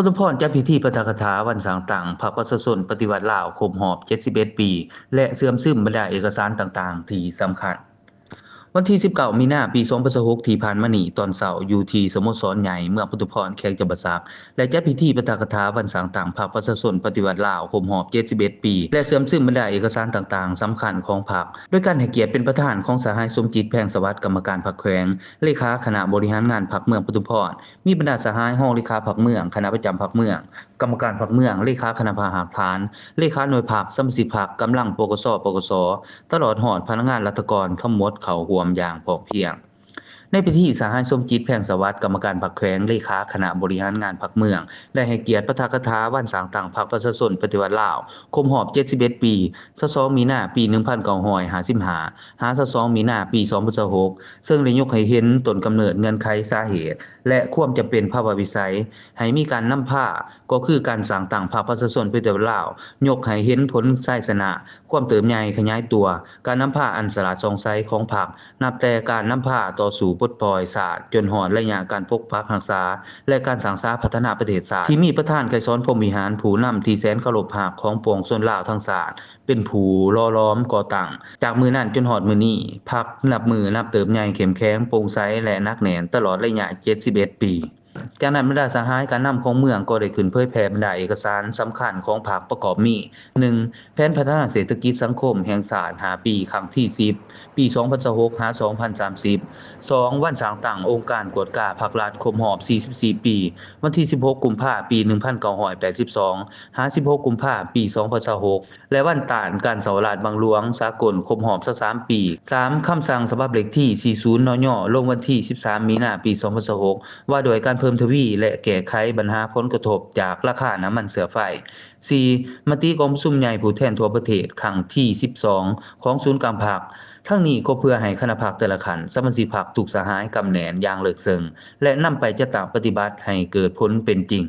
ปทุมพรจัดพิธีปาฐกถาวันสร้างตั้งพระประชาชนปฏิวัติลาวครบรอบ71ปีและเสื่อมซึมบรรดาเอกสารต่างๆที่สำคัญวันที่19มีนาปี2026ที่ผ่านมานี้ตอนเช้าอยู่ที่สโมสรใหญ่เมืองปทุมพรแขวงจำปาสักและจัดพิธีปาฐกถาวันสร้างตั้งพระประชาชนปฏิวัติลาวครบรอบ71ปีและเสื่อมซึมบรรดาเอกสารต่างๆสำคัญของพรรคโดยการให้เกียรติเป็นประธานของสหายสมจิตแพงสวัสดิ์กรรมการพรรคแขวงเลขาคณะบริหารงานพรรคเมืองปทุมพรมีบรรดาสหายรองเลขาพรรคเมืองคณะประจำพรรคเมืองกรรมการพรรคเมืองเลขาคณะพหฐานเลขาหน่วยพรรคสมาชิกพรรคกำลังปกสปกสตลอดฮอดพนักงานรัฐกรทั้งหมดเข้าร่วมอย่างพร้อมเพรียงในพิธีสหายสมจิตแพงสวัสดิ์กรรมการพรรคแขวงเลขาคณะบริหารงานพรรคเมืองได้ให้เกียรติปาฐกถาวันสร้างตั้งพรรคประชาชนปฏิวัติลาวครบรอบ71ปี22มีนาปี1955หา22มีนาปี2026ซึ่งได้ยกให้เห็นต้นกำเนิดเงื่อนไขสาเหตุและความจำเป็นภาวะวิสัยให้มีการนำพาก็คือการสร้างตั้งพรรคประชาชนปฏิวัติลาวยกให้เห็นผลชัยชนะความเติบใหญ่ขยายตัวการนำพาอันสละสงสัยของพรรคนับแต่การนำพาต่อสู่ปลดปล่อยศาสตร์จนฮอดระยะการปกปักรักษาและการสร้างสรรค์พัฒนาประเทศชาติที่มีประธานไกรสอนพรหมวิหารผู้นำที่แสนเคารพรักของปวงชนลาวทั้งชาติเป็นผู้หล่อหลอมก่อตั้งจากมื้อนั้นจนฮอดมื้อนี้พรรคนับเติบใหญ่เข้มแข็งโปร่งใสและหนักแน่นตลอดระยะ71ปีจากนั้นบรรดาสหายการนำของเมืองก็ได้ขึ้นเผยแพร่บรรดาเอกสารสำคัญของพรรคประกอบมี 1. แผนพัฒนาเศรษฐกิจสังคมแห่งชาติ5ปีครั้งที่10ปี2026หา2030 2. วันสร้างตั้งองค์การกวดกล้าภาครัฐครบรอบ44ปีวันที่16กุมภาพันธ์ปี1982หา16กุมภาพันธ์ปี2026และวันต้านการเสาราชบังหลวงสากลครบรอบ23ปี 3. คำสั่งฉบับเลขที่40นย.ลงวันที่13มีนาปี2026ว่าโดยการเพิ่มทวีและแก้ไขปัญหาผลกระทบจากราคาน้ำมันเชื้อไฟ 4. มติกองประชุมใหญ่ผู้แทนทั่วประเทศครั้งที่12ของศูนย์กลางพรรคทั้งนี้ก็เพื่อให้คณะพรรคแต่ละขันสมาชิกพรรคทุกสหายกำแหน่งอย่างเลิศเซิงและนำไปจัดตั้งปฏิบัติให้เกิดผลเป็นจริง